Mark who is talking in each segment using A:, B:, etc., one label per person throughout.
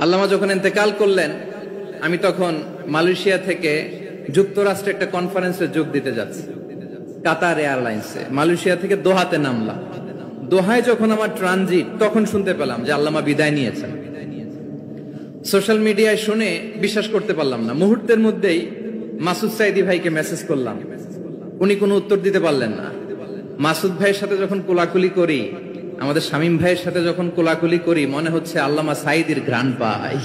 A: আল্লামা যখন ইন্তেকাল করলেন, আমি তখন মালয়েশিয়া থেকে যুক্তরাষ্ট্রে একটা কনফারেন্সে যোগ দিতে যাচ্ছি, কাতার এয়ারলাইন্সে। মালয়েশিয়া থেকে দোহাতে নামলাম। দোহায় যখন আমার ট্রানজিট, তখন শুনতে পেলাম যে আল্লামা বিদায় নিয়েছেন। সোশ্যাল মিডিয়ায় শুনে বিশ্বাস করতে পারলাম না। মুহূর্তের মধ্যেই মাসুদ সাইদি ভাইকে মেসেজ করলাম, উনি কোনো উত্তর দিতে পারলেন না। মাসুদ ভাইয়ের সাথে যখন কোলাকুলি করি, আমাদের শামীম ভাইয়ের সাথে যখন কোলাকুলি করি, মনে হচ্ছে আল্লামা সাইদির ঘ্রাণ পাই।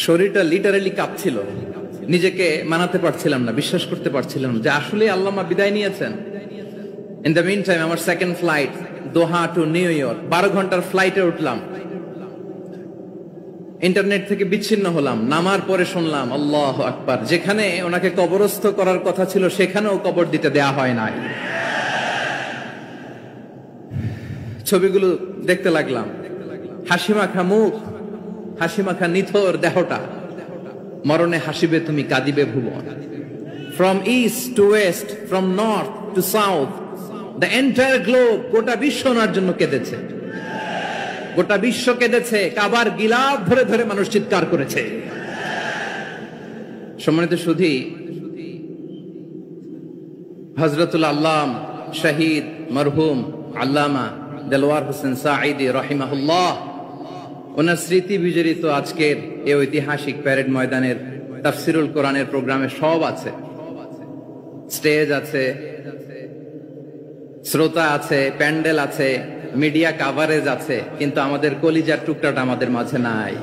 A: শরীরটা লিটারালি কাঁপছিল, নিজেকে মানাতে পারছিলাম না, বিশ্বাস করতে পারছিলাম যে আসলে আল্লামা বিদায় নিয়েছেন। ইন দ্য মিন টাইম আমার সেকেন্ড ফ্লাইট দোহা টু নিউ ইয়র্ক, 12 ঘন্টার ফ্লাইটে উঠলাম। ইন্টারনেট থেকে বিচ্ছিন্ন হলাম। নামার পরে শুনলাম আল্লাহু আকবার, যেখানে ওনাকে কবরস্থ করার কথা ছিল সেখানেও কবর দিতে দেয়া হয় নাই। ছবিগুলো দেখতে লাগলাম, হাসি মাখা মুখ, হাসি মাখা নিথর দেহটা, মরণে হাসিবে তুমি কাঁদিবে ভুবন। From east to west, from north to south, the entire globe, গোটা বিশ্ব ওনার জন্য কেঁদেছে, গোটা বিশ্ব কেঁদেছে। কাবার গিলাফ ধরে ধরে মানুষ চিৎকার করেছে। সম্মানিত সুধী, হযরতুল আল্লাম শহীদ মরহুম আল্লামা দেলওয়ার হোসেন সাঈদী রাহিমাহুল্লাহ, ওনার স্মৃতি বিজড়িত আজকের এই ঐতিহাসিক প্যারেড ময়দানের তাফসিরুল কোরআনের প্রোগ্রামে সব আছে। স্টেজ আছে, শ্রোতা আছে, প্যান্ডেল আছে, মিডিয়া কাভারেজ আছে, কিন্তু আমাদের কলিজার টুকরাটা আমাদের মাঝে নাই।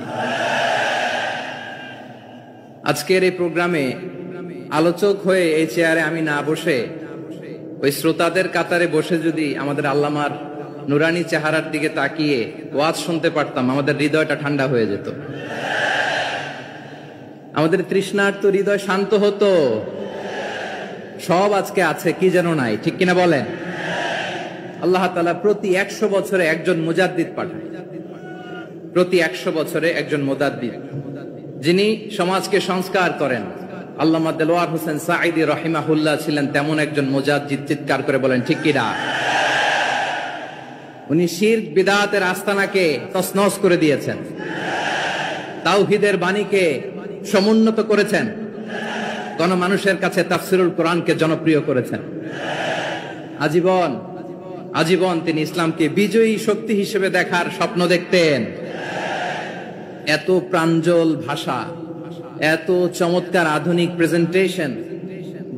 A: আজকের এই প্রোগ্রামে আলোচক হয়ে এই চেয়ারে আমি না বসে ওই শ্রোতাদের কাতারে বসে যদি আমাদের আল্লামার নুরানি চেহারার দিকে তাকিয়ে ওয়াজ শুনতে পারতাম, আমাদের হৃদয়টা ঠান্ডা হয়ে যেত, আমাদের তৃষ্ণার্ত হৃদয় শান্ত হতো। সব আজকে আছে, কি যেন নাই, ঠিক কিনা বলেন? আল্লাহ তাআলা প্রতি 100 বছরে একজন মুজাদ্দিদ পাঠায়, প্রতি 100 বছরে একজন মুজাদ্দিদ, যিনি সমাজকে সংস্কার করেন। আল্লামা দেলওয়ার হোসেন সাঈদী রাহিমাহুল্লাহ ছিলেন তেমন একজন মুজাদ্দিদ। চিৎকার করে বলেন ঠিক কিনা? উনি শিরক বিদআতের আস্তানাকে তছনছ করে দিয়েছেন, তাওহীদের বাণীকে সমুন্নত করেছেন, গণমানুষের কাছে তাফসিরুল কোরআনকে জনপ্রিয় করেছেন। আজীবন তিনি ইসলামকে বিজয়ী শক্তি হিসেবে দেখার স্বপ্ন দেখতেন। এত প্রাঞ্জল ভাষা, এত চমৎকার আধুনিক প্রেজেন্টেশন,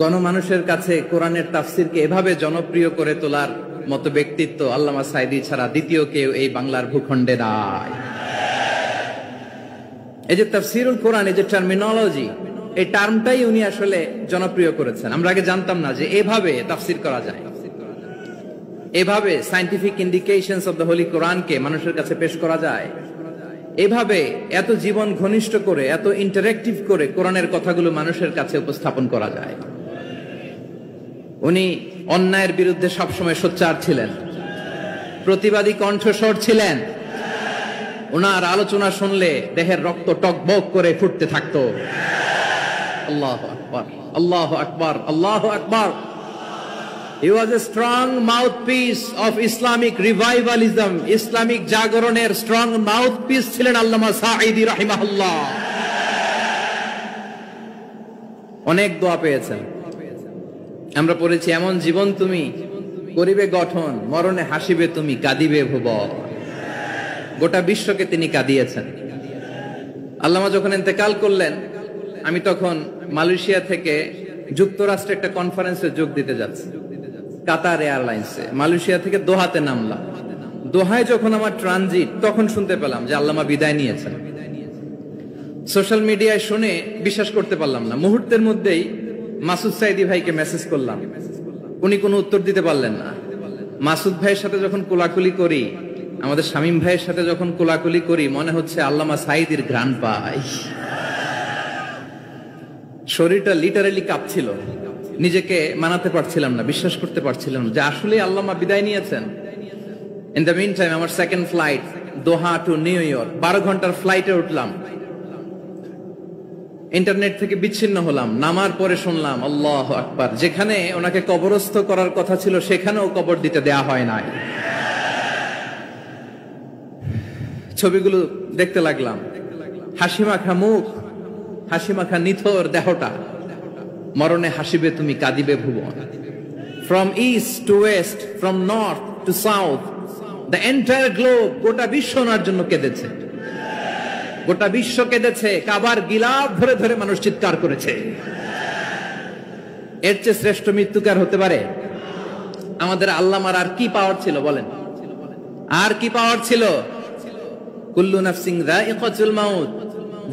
A: গণমানুষের কাছে কোরআনের তাফসিরকে এভাবে জনপ্রিয় করে তোলার মতো ব্যক্তিত্ব আল্লামা সাঈদী ছাড়া দ্বিতীয় কেউ এই বাংলার ভূখণ্ডে নাই। এই যে তাফসিরুল কোরআন, এই যে টার্মিনোলজি, এই টার্মটাই উনি আসলে জনপ্রিয় করেছেন। আমরা আগে জানতাম না যে এভাবে তাফসির করা যায়, এভাবে scientific indications of the Holi কোরআনকে মানুষের কাছে পেশ করা যায়, এভাবে এত জীবন ঘনিষ্ঠ করে, এত ইন্টারেক্টিভ করে কোরআনের কথাগুলো মানুষের কাছে উপস্থাপন করা যায়। উনি অন্যায়ের বিরুদ্ধে সবসময় সোচ্চার ছিলেন, প্রতিবাদী কণ্ঠস্বর ছিলেন। ওনার আলোচনা শুনলে দেহের রক্ত টকবক করে ফুটতে থাকতো। আল্লাহু আকবার, আল্লাহু আকবার, আল্লাহু আকবার। He was a strong mouthpiece of Islamic revivalism. Islamic জাগরণের স্ট্রং মাউথপিস ছিলেন আল্লামা সাঈদী রাহিমাহুল্লাহ। অনেক দোয়া পেয়েছেন, আমরা পড়েছি, এমন জীবন তুমি করিবে গঠন, মরণে হাসিবে তুমি কাঁদিবে ভুবন। গোটা বিশ্বকে তিনি কাঁদিয়েছেন। আল্লামা যখন ইন্তেকাল করলেন, আমি তখন মালয়েশিয়া থেকে যুক্তরাষ্ট্রে একটা কনফারেন্সে যোগ দিতে যাচ্ছি, কাতার এয়ারলাইন্সে। মালয়েশিয়া থেকে দোহাতে নামলাম। দোহায় যখন আমার ট্রানজিট, তখন শুনতে পেলাম যে আল্লামা বিদায় নিয়েছেন। সোশ্যাল মিডিয়ায় শুনে বিশ্বাস করতে পারলাম না। মুহূর্তের মধ্যেই মাসুদ সাইদি ভাইকে মেসেজ করলাম, উনি কোনো উত্তর দিতে পারলেন না। মাসুদ ভাইয়ের সাথে যখন কোলাকুলি করি, আমাদের শামীম ভাইয়ের সাথে যখন কোলাকুলি করি, মনে হচ্ছে আল্লামা সাইদির ঘ্রাণ পাই। শরীরটা লিটারালি কাঁপছিল, নিজেকে মানাতে পারছিলাম না, বিশ্বাস করতে পারছিলাম যে আসলে আল্লামা বিদায় নিয়েছেন। ইন দ্য মিন টাইম আমার সেকেন্ড ফ্লাইট দোহা টু নিউ ইয়র্ক, 12 ঘন্টার ফ্লাইটে উঠলাম। ইন্টারনেট থেকে বিচ্ছিন্ন হলাম। নামার পরে শুনলাম আল্লাহু আকবার, যেখানে ওনাকে কবরস্থ করার কথা ছিল সেখানেও কবর দিতে দেয়া হয় নাই। ছবিগুলো দেখতে লাগলাম। হাসি মাখা মুখ, হাসি মাখা নিথর দেহটা, মরণে হাসিবে তুমি কাঁদিবে ভুবন। From east to west, from north to south, the entire globe, গোটা বিশ্ব ওনার জন্য কেঁদেছে, গোটা বিশ্ব কেঁদেছে। কাবার গিলাফ ধরে ধরে মানুষ চিৎকার করেছে। এর চেয়ে শ্রেষ্ঠ মৃত্যুকার হতে পারে? আমাদের আল্লামার আর কি পাওয়ার ছিল বলেন? আর কি পাওয়ার ছিল? কুল্লু নাফসিন যায়িকাতুল মাউত,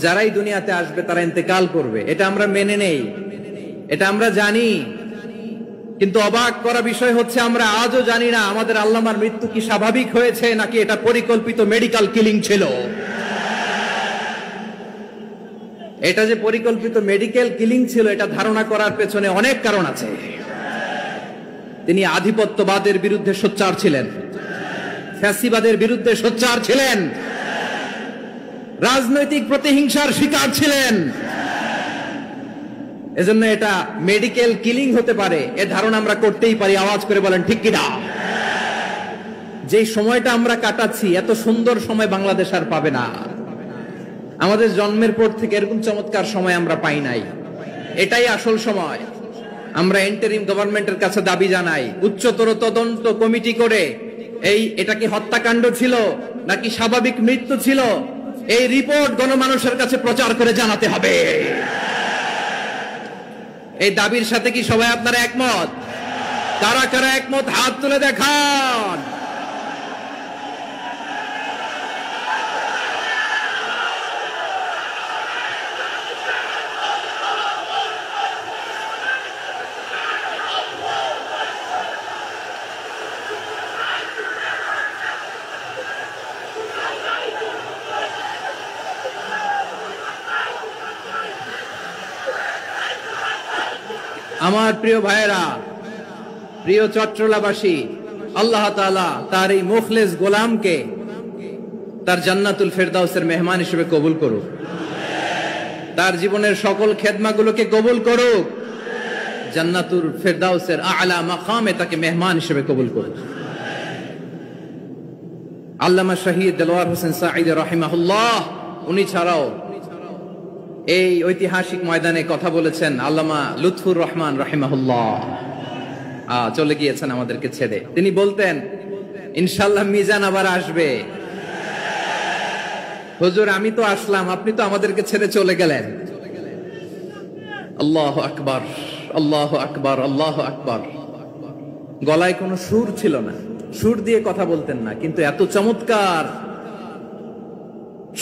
A: যারাই দুনিয়াতে আসবে তারা ইন্তেকাল করবে, এটা আমরা মেনে নেই, এটা আমরা জানি। কিন্তু অবাক করা বিষয় হচ্ছে আমরা আজও জানি না আমাদের আল্লামার মৃত্যু কি স্বাভাবিক হয়েছে নাকি এটা পরিকল্পিত মেডিকেল কিলিং ছিল। এটা যে পরিকল্পিত মেডিকেল কিলিং ছিল এটা ধারণা করার পেছনে অনেক কারণ আছে। তিনি আধিপত্যবাদের বিরুদ্ধে সোচ্চার ছিলেন, ফ্যাসিবাদের বিরুদ্ধে সোচ্চার ছিলেন, রাজনৈতিক প্রতিহিংসার শিকার ছিলেন। এজন্য এটা মেডিকেল কিলিং হতে পারে এ ধারণা আমরা করতেই পারি। আওয়াজ করে বলেন ঠিক কিনা? যে সময়টা আমরা কাটাচ্ছি এত সুন্দর সময় বাংলাদেশ আর পাবে না। আমাদের জন্মের পর থেকে এরকম চমৎকার সময় আমরা পাই নাই। এটাই আসল সময়। আমরা ইন্টারিম গভর্নমেন্টের কাছে দাবি জানাই, উচ্চতর তদন্ত কমিটি করে এটা কি হত্যাকাণ্ড ছিল নাকি স্বাভাবিক মৃত্যু ছিল, এই রিপোর্ট গণমানুষের কাছে প্রচার করে জানাতে হবে। এই দাবির সাথে কি সবাই আপনারা একমত? কারা কারা একমত হাত তুলে দেখান। আমার প্রিয় ভাইয়েরা, প্রিয় চট্টলাবাসী, আল্লাহ তাআলা তার এই মুখলেস গোলামকে তার জান্নাতুল ফেরদাউসের মেহমান হিসেবে কবুল করুক, তার জীবনের সকল খেদমাগুলোকে কবুল করুক, জান্নাতুল ফেরদাউসের আলা মাকামে তাকে মেহমান হিসেবে কবুল করুক। আল্লামা শহীদ দেলোয়ার হোসেন সাঈদী রাহিমাহুল্লাহ, উনি ছাড়াও এই ঐতিহাসিক ময়দানে কথা বলেছেন আল্লামা লুৎফুর রহমান রাহিমাহুল্লাহ। চলে গিয়েছেন আমাদেরকে ছেড়ে। তিনি বলতেন, ইনশাআল্লাহ মিজান আবার আসবে। হুজুর আমি তো আসলাম, আপনি তো আমাদেরকে ছেড়ে চলে গেলেন। আল্লাহু আকবার, আল্লাহু আকবার, আল্লাহু আকবার। গলায় কোনো সুর ছিল না, সুর দিয়ে কথা বলতেন না, কিন্তু এত চমৎকার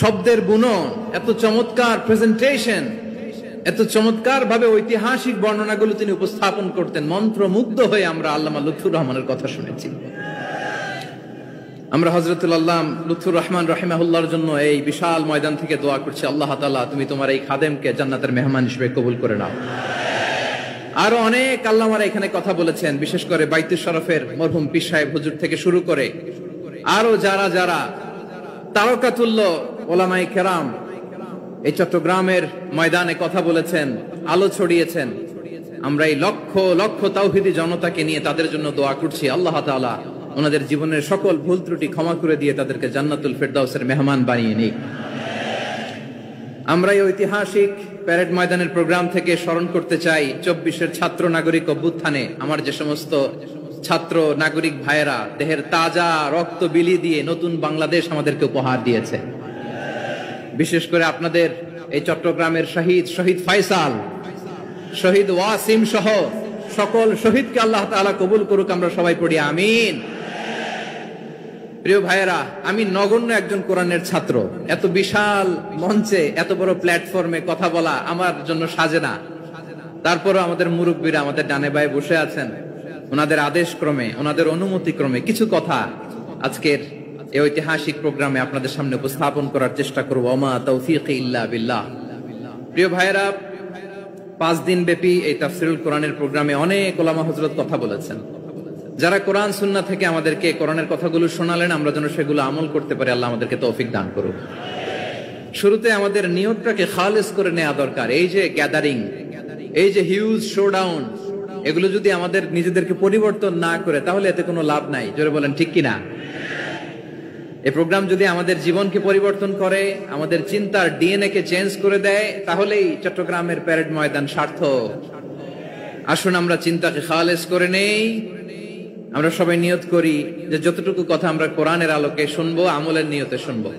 A: শব্দের বুনন, এত চমৎকার প্রেজেন্টেশন, এত চমৎকার ভাবে ঐতিহাসিক বর্ণনাগুলো তিনি উপস্থাপন করতেন। মন্ত্রমুগ্ধ হয়ে আমরা আল্লামা লুৎফুর রহমানের কথা শুনেছি। আমরা হযরতুল আল্লাম লুৎফুর রহমান রাহিমাহুল্লাহর জন্য এই বিশাল ময়দান থেকে দোয়া করছি, আল্লাহ তাআলা তুমি তোমার এই খাদেমকে জান্নাতের মেহমান হিসেবে কবুল করে নাও। আরো অনেক আল্লামারা এখানে কথা বলেছেন, বিশেষ করে বাইতুল শরফের মরহুম পীর সাহেব হুজুর থেকে শুরু করে আরো যারা যারা তারকাতুল্য ওলামায়ে কেরাম এই চট্টগ্রামের ময়দানে কথা বলেছেন, আলো ছড়িয়েছেন। আমরা এই লক্ষ লক্ষ তাওহীদি জনতাকে নিয়ে তাদের জন্য দোয়া করছি, আল্লাহ তাআলা ওনাদের জীবনের সকল ভুল ত্রুটি ক্ষমা করে দিয়ে তাদেরকে জান্নাতুল ফেরদাউসের মেহমান বানিয়ে নিক। আমরা এই ঐতিহাসিক প্যারেড ময়দানের প্রোগ্রাম থেকে স্মরণ করতে চাই 24-এর ছাত্র নাগরিক অভ্যুত্থানে আমার যে সমস্ত ছাত্র নাগরিক ভাইয়েরা দেহের তাজা রক্ত বিলি দিয়ে নতুন বাংলাদেশ আমাদেরকে উপহার দিয়েছে। বিশেষ করে আপনাদের এই চট্টগ্রামের শহীদ ফাইসাল, শহীদ ওয়াসিম সহ সকল শহীদকে আল্লাহ তাআলা কবুল করুক। আমরা সবাই পড়ি আমিন। প্রিয় ভাইয়েরা, আমি নগণ্য একজন কোরআনের ছাত্র, এত বিশাল মঞ্চে এত বড় প্ল্যাটফর্মে কথা বলা আমার জন্য সাজে না। তারপরও আমাদের মুরব্বীরা আমাদের ডানে বায়ে বসে আছেন, ওনাদের আদেশ ক্রমে, ওনাদের অনুমতি ক্রমে কিছু কথা আজকের এই ঐতিহাসিক প্রোগ্রামে আপনাদের সামনে উপস্থাপন করার চেষ্টা করব। ওমা তাওফীকি ইল্লা বিল্লাহ। প্রিয় ভাইয়েরা, 5 দিন ব্যাপী এই তাফসীরুল কোরআনের প্রোগ্রামে অনেক ওলামা হযরত কথা বলেছেন। যারা কোরআন সুন্নাহ থেকে আমাদেরকে কোরআনের কথাগুলো শোনালেন, আমরা যেন সেগুলো আমল করতে পারি, আল্লাহ আমাদেরকে তৌফিক দান করুন। শুরুতে আমাদের নিয়তটাকে খালেস করে নেওয়া দরকার। এই যে গ্যাদারিং, এই যে হিউজ শোডাউন, এগুলো যদি আমাদের নিজেদেরকে পরিবর্তন না করে তাহলে এতে কোনো লাভ নাই। জোরে বলেন ঠিক কিনা? এই প্রোগ্রাম যদি আমাদের জীবনকে পরিবর্তন করে, আমাদের চিন্তার ডিএনএ কে চেঞ্জ করে দেয়, তাহলেই চট্টগ্রামের প্যারেড ময়দান সার্থক। আসুন আমরা চিন্তাকে খালেস করে নেই। আমরা সবাই নিয়ত করি যে যতটুকু কথা আমরা কোরআনের আলোকে শুনবো, আমলের নিয়তে শুনবো।